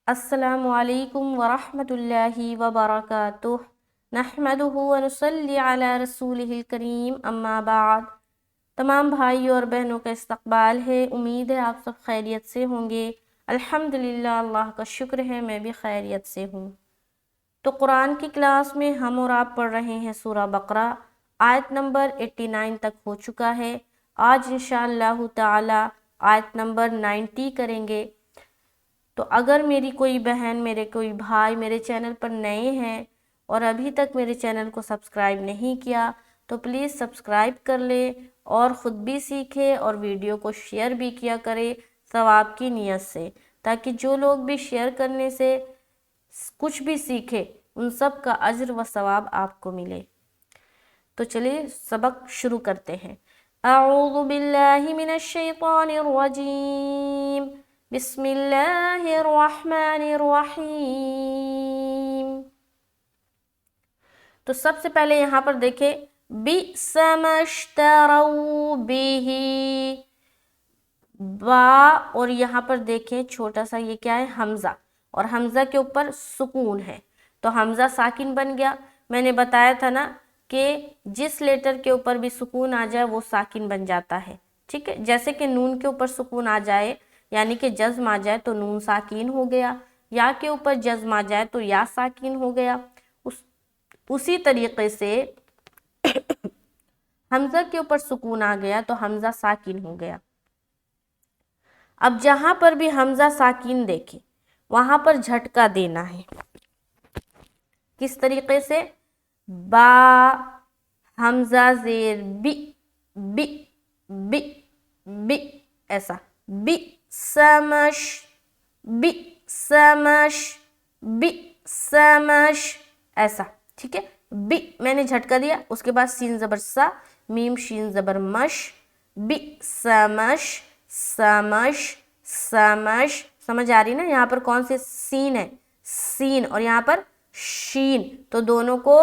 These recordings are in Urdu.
السلام علیکم ورحمۃ اللہ وبرکاتہ نحمدہ ونصلی علی رسولہ الکریم اما بعد۔ تمام بھائیوں اور بہنوں کا استقبال ہے، امید ہے آپ سب خیریت سے ہوں گے۔ الحمدللہ، اللہ کا شکر ہے میں بھی خیریت سے ہوں۔ تو قرآن کی کلاس میں ہم اور آپ پڑھ رہے ہیں سورہ بقرہ، آیت نمبر 89 تک ہو چکا ہے۔ آج انشاءاللہ تعالی آیت نمبر 90 کریں گے۔ تو اگر میری کوئی بہن، میرے کوئی بھائی میرے چینل پر نئے ہیں اور ابھی تک میرے چینل کو سبسکرائب نہیں کیا تو پلیز سبسکرائب کر لے اور خود بھی سیکھے اور ویڈیو کو شیئر بھی کیا کرے ثواب کی نیت سے، تاکہ جو لوگ بھی شیئر کرنے سے کچھ بھی سیکھے ان سب کا اجر و ثواب آپ کو ملے۔ تو چلیے سبق شروع کرتے ہیں۔ اعوذ باللہ من الشیطان الرجیم، بسم اللہ الرحمن الرحیم۔ تو سب سے پہلے یہاں پر دیکھیں، بئس ما اشتروا بہ، با، اور یہاں پر دیکھیں چھوٹا سا یہ کیا ہے، حمزہ، اور حمزہ کے اوپر سکون ہے تو حمزہ ساکن بن گیا۔ میں نے بتایا تھا نا کہ جس لیٹر کے اوپر بھی سکون آ جائے وہ ساکن بن جاتا ہے، ٹھیک ہے۔ جیسے کہ نون کے اوپر سکون آ جائے یعنی کہ جزم آ جائے تو نون ساکین ہو گیا، یا کے اوپر جزم آ جائے تو یا ساکین ہو گیا۔ اسی طریقے سے حمزہ کے اوپر سکون آ گیا تو حمزہ ساکین ہو گیا۔ اب جہاں پر بھی حمزہ ساکین دیکھیں وہاں پر جھٹکا دینا ہے۔ کس طریقے سے؟ با، حمزہ زیر بی، بی، بی، بی، ایسا، بی سمش، بی سمش، بی سمش، ایسا، ٹھیک ہے۔ بی میں نے جھٹکا دیا، اس کے بعد سین زبر سا، میم شین زبر مش، بی سمش، سمش، سمش۔ سمجھ آ رہی نا؟ یہاں پر کون سے سین ہے؟ سین، اور یہاں پر شین، تو دونوں کو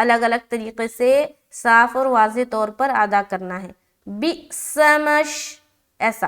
الگ الگ طریقے سے صاف اور واضح طور پر ادا کرنا ہے۔ بی سمش، ایسا۔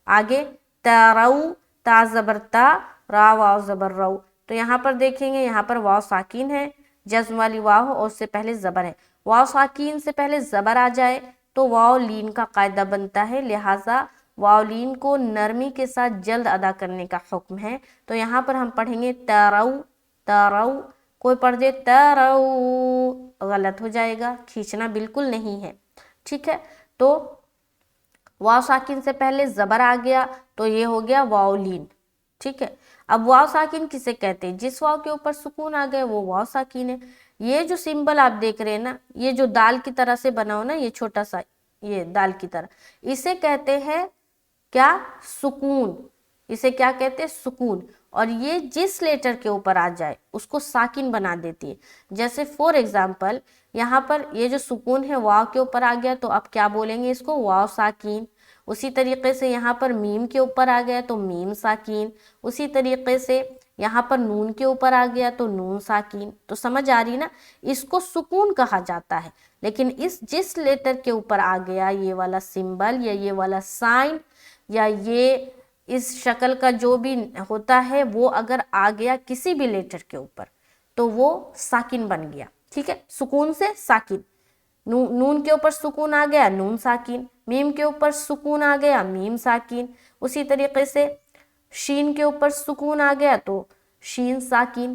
آگے ترو، تا زبر تا، را واو زبر رو، تو یہاں پر دیکھیں گے یہاں پر واو ساکین ہے، جزم والی واو اور اس سے پہلے زبر ہے۔ واو ساکین سے پہلے زبر آ جائے تو واو لین کا قاعدہ بنتا ہے، لہٰذا واو لین کو نرمی کے ساتھ جلد ادا کرنے کا حکم ہے۔ تو یہاں پر ہم پڑھیں گے ترو، ترو، کوئی پڑھ دے ترو، غلط ہو جائے گا، کھینچنا بالکل نہیں ہے، ٹھیک ہے۔ تو واو ساکن سے پہلے زبر آ گیا تو یہ ہو گیا واو لین، ٹھیک ہے۔ اب واو ساکن کسے کہتے ہیں؟ جس واو کے اوپر سکون آ گیا وہ واو ساکن ہے۔ یہ جو سمبل آپ دیکھ رہے ہیں نا، یہ جو دال کی طرح سے بنا ہو نا، یہ چھوٹا سا، یہ دال کی طرح، اسے کہتے ہیں کیا؟ سکون۔ اسے کیا کہتے ہیں؟ سکون۔ اور یہ جس لیٹر کے اوپر آ جائے اس کو ساکن بنا دیتی ہے۔ جیسے فور ایگزامپل یہاں پر یہ جو سکون ہے واو کے اوپر آ گیا تو اب کیا بولیں گے اس کو؟ واو ساکین۔ اسی طریقے سے یہاں پر میم کے اوپر آ گیا تو میم ساکین۔ اسی طریقے سے یہاں پر نون کے اوپر آ گیا تو نون ساکین۔ تو سمجھ آ رہی نا؟ اس کو سکون کہا جاتا ہے، لیکن جس لیٹر کے اوپر آ گیا یہ والا سمبل یا یہ والا سائن یا یہ اس شکل کا جو بھی ہوتا ہے وہ اگر آ گیا کسی بھی لیٹر کے اوپر تو وہ ساکن بن گیا، ٹھیک ہے۔ سکون سے ساکن، نون کے اوپر سکون آ گیا نون ساکن، میم کے اوپر سکون آ گیا میم ساکن، اسی طریقے سے شین کے اوپر سکون آ گیا تو شین ساکن،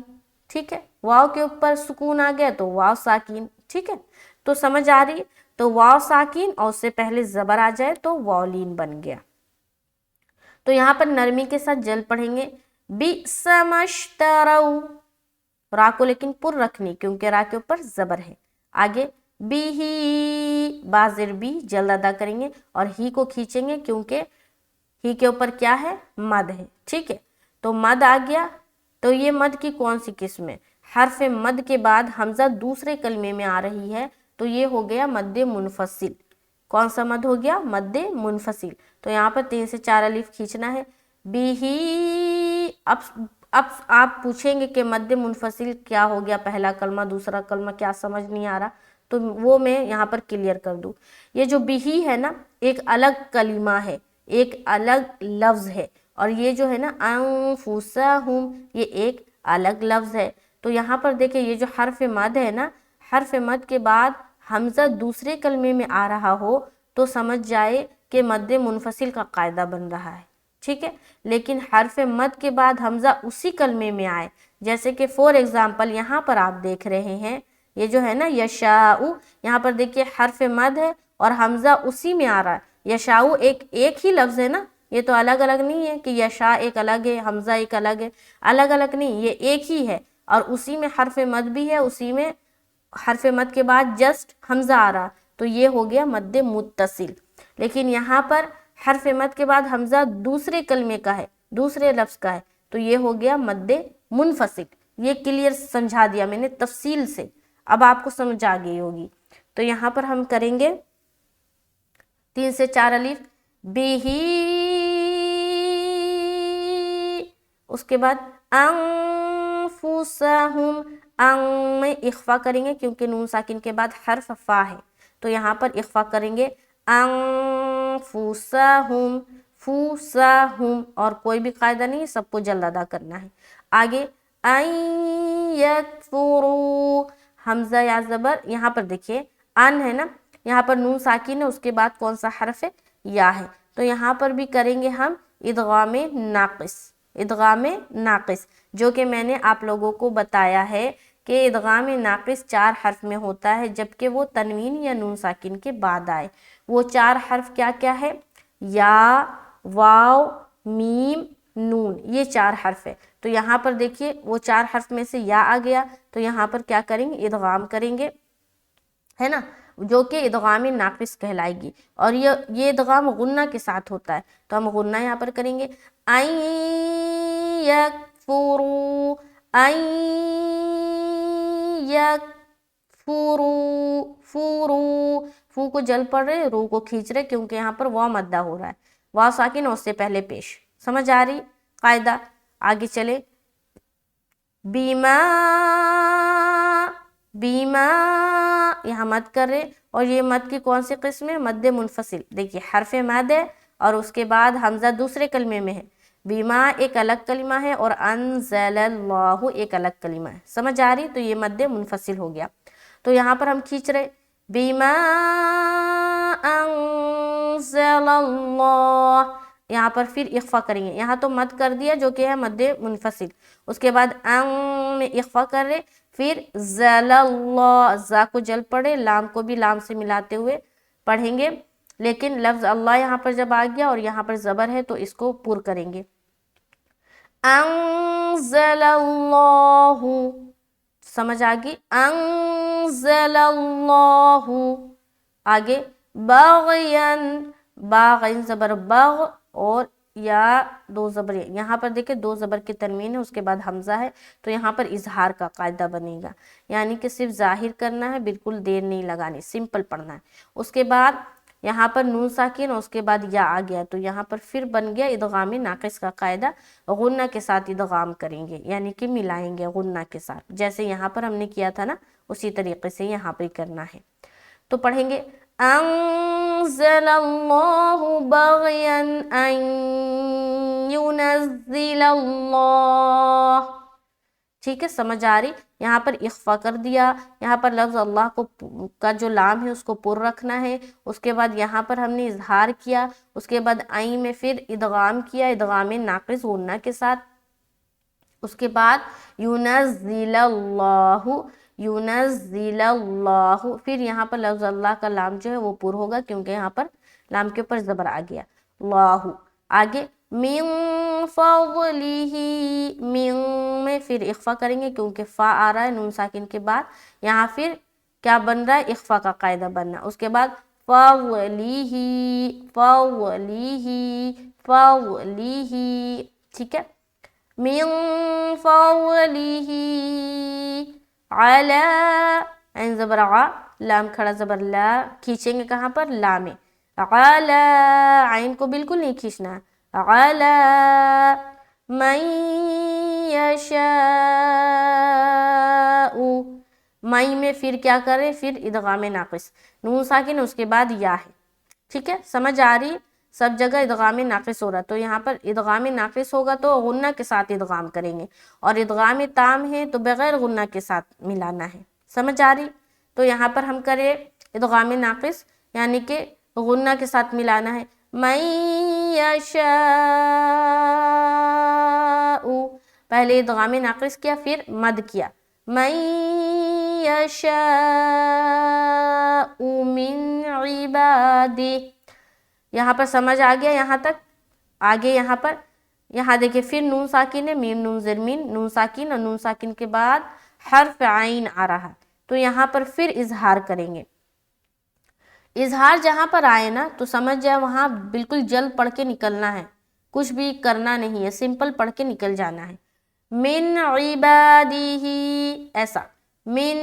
ٹھیک ہے۔ واو کے اوپر سکون آ گیا تو واو ساکن، ٹھیک ہے۔ تو سمجھ آ رہی؟ تو واو ساکن اور اس سے پہلے زبر آ جائے تو واو لین بن گیا۔ تو یہاں پر نرمی کے ساتھ جلد پڑھیں گے، بئس ما اشتروا، را کو لیکن پر رکھنی کیونکہ را کے اوپر زبر ہے۔ آگے بھی، با زیر بھی، جلد ادا کریں گے اور ہی کو کھینچیں گے کیونکہ ہی کے اوپر کیا ہے؟ مد ہے، ٹھیک ہے۔ تو مد آ گیا تو یہ مد کی کون سی قسم ہے؟ حرف مد کے بعد حمزہ دوسرے کلمے میں آ رہی ہے تو یہ ہو گیا مد منفصل۔ کون سا مد ہو گیا؟ مد منفصل۔ تو یہاں پر 3 سے 4 الف کھینچنا ہے، بھی۔ اب آپ پوچھیں گے کہ مد منفصل کیا ہو گیا، پہلا کلمہ دوسرا کلمہ کیا سمجھ نہیں آ رہا، تو وہ میں یہاں پر کلیئر کر دوں۔ یہ جو بھی ہے نا ایک الگ کلمہ ہے، ایک الگ لفظ ہے، اور یہ جو ہے نا انفسہم یہ ایک الگ لفظ ہے. تو یہاں پر دیکھیں یہ جو حرف مد ہے نا، حرف مد کے بعد حمزہ دوسرے کلمے میں آ رہا ہو تو سمجھ جائے کہ مد منفصل کا قاعدہ بن رہا ہے، ٹھیک ہے. لیکن حرف مد کے بعد حمزہ اسی کلمے میں آئے، جیسے کہ فور ایگزامپل یہاں پر آپ دیکھ رہے ہیں، یہ جو ہے نا یشاء، یہاں پر دیکھیے حرف مد ہے اور حمزہ اسی میں آ رہا ہے. یشاء ایک ہی لفظ ہے نا، یہ تو الگ الگ نہیں ہے کہ یشاء ایک الگ ہے حمزہ ایک الگ ہے، الگ الگ نہیں، یہ ایک ہی ہے اور اسی میں حرف مد بھی ہے، اسی میں حرف مد کے بعد جسٹ حمزہ آ رہا، تو یہ ہو گیا مد متصل. لیکن یہاں پر حرف مد کے بعد حمزہ دوسرے کلمے کا ہے، دوسرے لفظ کا ہے، تو یہ ہو گیا مد منفصل. یہ کلیئر سمجھا دیا میں نے تفصیل سے، اب آپ کو سمجھ آ گئی ہوگی. تو یہاں پر ہم کریں گے 3 سے 4 الف بِهِ، اس کے بعد انفسہم، میں اخفا کریں گے کیونکہ نون ساکن کے بعد حرف فا ہے، تو یہاں پر اخفا کریں گے انفسہم، فوسہم، اور کوئی بھی قاعدہ نہیں، سب کو جلد ادا کرنا ہے. آگے ان یکفروا، حمزہ یا زبر، یہاں پر دیکھیے ان ہے نا، یہاں پر نون ساکن ہے، اس کے بعد کون سا حرف ہے؟ یا ہے. تو یہاں پر بھی کریں گے ہم ادغام ناقص، ادغام ناقص، جو کہ میں نے آپ لوگوں کو بتایا ہے کہ ادغام ناقص 4 حرف میں ہوتا ہے، جبکہ وہ تنوین یا نون ساکن کے بعد آئے. وہ 4 حرف کیا کیا ہے؟ یا، واو، میم، نون، یہ 4 حرف ہے. تو یہاں پر دیکھیے وہ 4 حرف میں سے یا آ گیا، تو یہاں پر کیا کریں گے؟ ادغام کریں گے، ہے نا، جو کہ ادغام ناقص کہلائے گی. اور یہ ادغام غنہ کے ساتھ ہوتا ہے، تو ہم غنہ یہاں پر کریں گے ان یکفروا، ان یکفروا، فرو، فو کو جل پڑ رہے، رو کو کھینچ رہے کیونکہ یہاں پر واو مدہ ہو رہا ہے، واو ساکن اس سے پہلے پیش. سمجھ آ رہی قاعدہ؟ آگے چلے بیما، بیما، یہاں مد کر رہے، اور یہ مد کی کون سی قسم ہے؟ مد منفصل. دیکھیے حرف مد ہے اور اس کے بعد حمزہ دوسرے کلمے میں ہے، بیما ایک الگ کلمہ ہے اور انزل اللہ ایک الگ کلمہ ہے. سمجھ آ رہی؟ تو یہ مد منفصل ہو گیا. تو یہاں پر ہم کھینچ رہے بیما انزل اللہ، یہاں پر پھر اخفا کریں گے، یہاں تو مد کر دیا جو کہ ہے مد منفصل، اس کے بعد ان میں اخفا کر رہے، پھر زل اللہ، زا کو جل پڑے، لام کو بھی لام سے ملاتے ہوئے پڑھیں گے، لیکن لفظ اللہ یہاں پر جب آ گیا اور یہاں پر زبر ہے تو اس کو پر کریں گے. انزل اللہ، سمجھ آگی؟ انزل اللہ. آگے باغین، باغین زبر باغ، اور یا 2 زبر، یہاں پر دیکھیں 2 زبر کی تنوین ہے، اس کے بعد حمزہ ہے، تو یہاں پر اظہار کا قاعدہ بنے گا، یعنی کہ صرف ظاہر کرنا ہے، بالکل دیر نہیں لگانی، سمپل پڑھنا ہے. اس کے بعد یہاں پر نون ساکن، اس کے بعد یا آ گیا، تو یہاں پر پھر بن گیا ادغام ناقص کا قاعدہ، غنہ کے ساتھ ادغام کریں گے، یعنی کہ ملائیں گے غنہ کے ساتھ، جیسے یہاں پر ہم نے کیا تھا نا، اسی طریقے سے یہاں پر کرنا ہے. تو پڑھیں گے انزل اللہ بغیا ان ينزل اللہ. ٹھیک ہے، سمجھ آ رہی؟ یہاں پر اخفا کر دیا، یہاں پر لفظ اللہ کا جو لام ہے اس کو پر رکھنا ہے، اس کے بعد یہاں پر ہم نے اظہار کیا، اس کے بعد عین میں پھر ادغام کیا، ادغام ناقص غنہ کے ساتھ، اس کے بعد ينزل اللہ، ينزل اللہ، پھر یہاں پر لفظ اللہ کا لام جو ہے وہ پر ہوگا کیونکہ یہاں پر لام کے اوپر زبر آ گیا، اللہ. آگے من فضلہ، من میں پھر اخفا کریں گے کیونکہ فا آ رہا ہے نون ساکن کے بعد، یہاں پھر کیا بن رہا ہے؟ اخفا کا قاعدہ بننا. اس کے بعد فضلہ، فضلہ، فضلہ، ٹھیک ہے، من فضلہ علی، عین زبر ع، لام کھڑا زبر لا، کھینچیں گے کہاں پر؟ لا میں، علی، عین کو بالکل نہیں کھینچنا ہے، علی من یشاء، مئی میں پھر کیا کریں؟ پھر ادغام ناقص، نون ساکن اس کے بعد یا ہے. ٹھیک ہے، سمجھ آ رہی؟ سب جگہ ادغام ناقص ہو رہا ہے، تو یہاں پر ادغام ناقص ہوگا تو غنہ کے ساتھ ادغام کریں گے، اور ادغام تام ہے تو بغیر غنہ کے ساتھ ملانا ہے، سمجھ آ رہی؟ تو یہاں پر ہم کریں ادغام ناقص یعنی کہ غنہ کے ساتھ ملانا ہے، من یشاء، پہلے ادغام ناقص کیا پھر مد کیا، من یشاء من عبادہ، یہاں پر سمجھ آ گیا یہاں تک؟ آگے یہاں دیکھیں پھر نون ساکن ہے، میم نون زیر مین، نون ساکن اور نون ساکن کے بعد حرف عین آ رہا، تو یہاں پر پھر اظہار کریں گے۔ اظہار جہاں پر آئے نا تو سمجھ جائے وہاں بالکل جلد پڑھ کے نکلنا ہے، کچھ بھی کرنا نہیں ہے، سمپل پڑھ کے نکل جانا ہے، من عبادہ، ایسا، من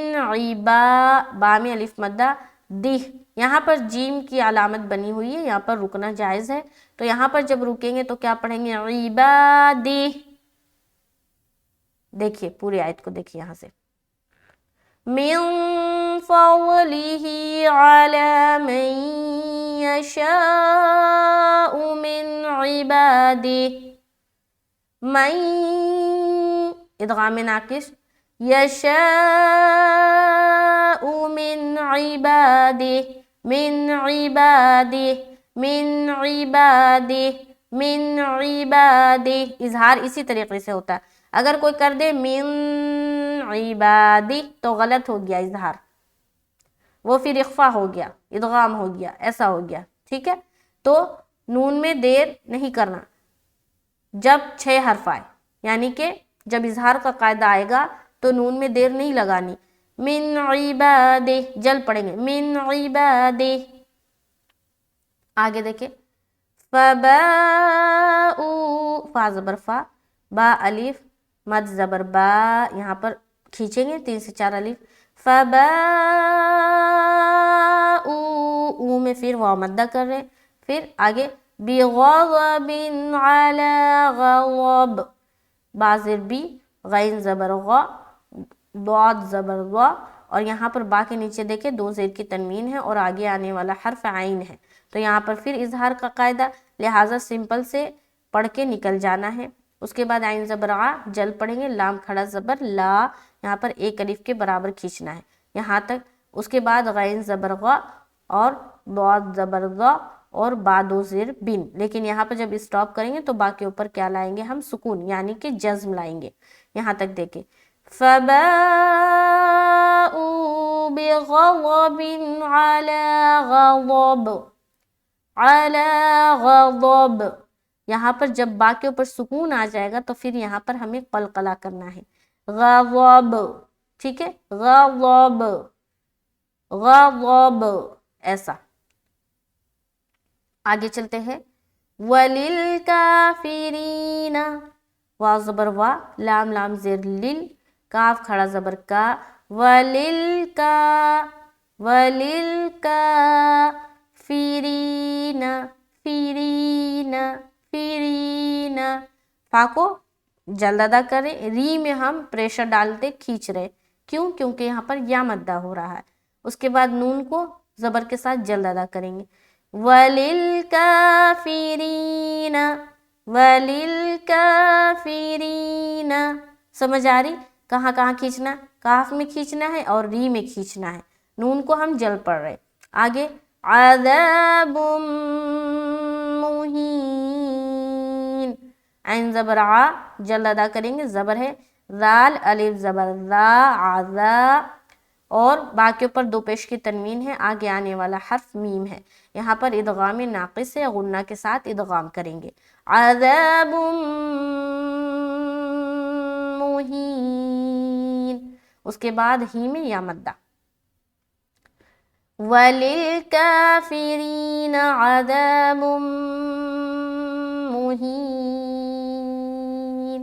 با میں الف مدہ، دہ، یہاں پر جیم کی علامت بنی ہوئی ہے، یہاں پر رکنا جائز ہے، تو یہاں پر جب رکیں گے تو کیا پڑھیں گے؟ عبادہ، دیکھیے پوری آیت کو دیکھیے یہاں سے، من فضلہ علی من یشاء من عبادہ، من ادغام ناقص، یشاء من عبادہ، من عبادہ، من عبادہ، من عبادہ، اظہار اسی طریقے سے ہوتا ہے، اگر کوئی کر دے من عبادہ تو غلط ہو گیا اظہار، وہ پھر اخفا ہو گیا، ادغام ہو گیا، ایسا ہو گیا، ٹھیک ہے؟ تو نون میں دیر نہیں کرنا جب 6 حرف آئے، یعنی کہ جب اظہار کا قاعدہ آئے گا تو نون میں دیر نہیں لگانی، من عبادہ، جل پڑھیں گے، من عبادہ، آگے دیکھیں، فباؤ، فا زبر فا، با الف مد زبر با، یہاں پر کھینچیں گے 3 سے 4 الف، فباؤ میں پھر واو مدہ کر رہے، پھر آگے بغضب علی غضب، با زیر بی، غین زبر غا، ضاد زبر ضا، اور یہاں پر با کے نیچے دیکھیں 2 زیر کی تنوین ہے اور آگے آنے والا حرف عین ہے، تو یہاں پر پھر اظہار کا قاعدہ، لہٰذا سمپل سے پڑھ کے نکل جانا ہے۔ اس کے بعد عین زبر آ، جل پڑھیں گے، لام کھڑا زبر لا، یہاں پر 1 الف کے برابر کھینچنا ہے یہاں تک، اس کے بعد غین زبر غا اور ضاد زبر ضا اور با 2 زیر بن، لیکن یہاں پر جب اسٹاپ کریں گے تو با کے اوپر کیا لائیں گے ہم؟ سکون، یعنی کہ جزم لائیں گے، یہاں تک دیکھیں، فباؤ بغضب علی غضب، علی غضب، یہاں پر جب با کے اوپر سکون آ جائے گا تو پھر یہاں پر ہمیں قلقلہ کرنا ہے، غضب، ٹھیک ہے؟ غضب، غضب، ایسا، آگے چلتے ہیں، وَلِلْكَافِرِينَ، واو زبر وا، لام لام زیر لل، کاف کھڑا زبر کا، وَلِلْكَافِرِينَ، فِرِينَ، فِرِينَ، فا کو جلد ادا کریں، ری میں ہم پریشر ڈالتے کھینچ رہے، کیوں؟ کیونکہ یہاں پر یا مدہ ہو رہا ہے، اس کے بعد نون کو زبر کے ساتھ جلد ادا کریں گے، وَلِلْكَافِرِينَ، وَلِلْكَافِرِينَ، سمجھ آ رہی؟ کہاں کہاں کھینچنا؟ کاف میں کھینچنا ہے اور ری میں کھینچنا ہے، نون کو ہم جل پڑھ رہے، آگے عذاب مہین، عین زبر آ، جل ادا کریں گے، زبر ہے، ذال الف زبر ذا، عذا، اور با کے اوپر 2 پیش کی تنوین ہے، آگے آنے والا حرف میم ہے، یہاں پر ادغام ناقص ہے، غنہ کے ساتھ ادغام کریں گے، عذاب مہین، اس کے بعد ہی میں یا مدہ، وَلِلْكَافِرِينَ عَذَابٌ مُّهِينٌ،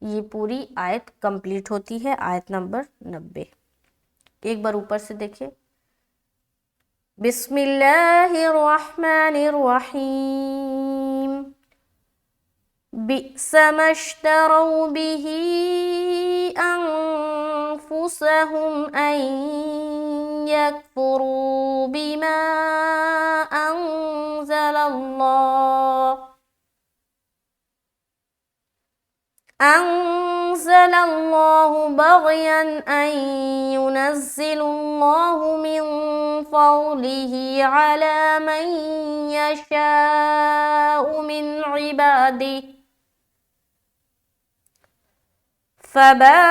یہ پوری آیت کمپلیٹ ہوتی ہے، آیت نمبر 90۔ ایک بار اوپر سے دیکھیں، بسم اللہ الرحمن الرحیم، بئس ما اشتروا به انفسهم ان يكفروا بما انزل أنزل الله بغيا أن ينزل الله من فضله على من يشاء من عباده فباءوا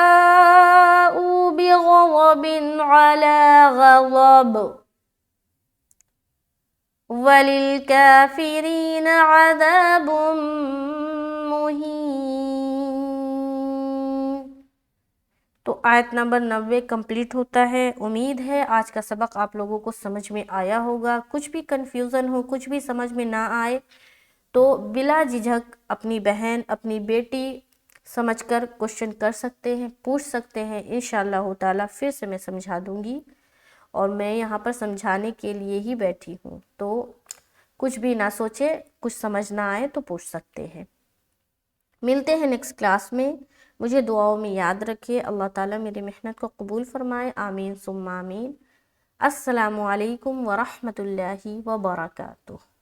بغضب على غضب وللكافرين عذاب مهين۔ تو آیت نمبر 90 کمپلیٹ ہوتا ہے۔ امید ہے آج کا سبق آپ لوگوں کو سمجھ میں آیا ہوگا۔ کچھ بھی کنفیوژن ہو، کچھ بھی سمجھ میں نہ آئے تو بلا جھجک اپنی بہن، اپنی بیٹی سمجھ کر کوشچن کر سکتے ہیں، پوچھ سکتے ہیں، انشاءاللہ تعالیٰ پھر سے میں سمجھا دوں گی، اور میں یہاں پر سمجھانے کے لیے ہی بیٹھی ہوں۔ تو کچھ بھی نہ سوچے، کچھ سمجھ نہ آئے تو پوچھ سکتے ہیں۔ ملتے ہیں نیکسٹ کلاس میں۔ مجھے دعاؤں میں یاد رکھیے۔ اللہ تعالیٰ میری محنت کو قبول فرمائے، آمین ثم آمین۔ السلام علیکم ورحمۃ اللہ وبرکاتہ۔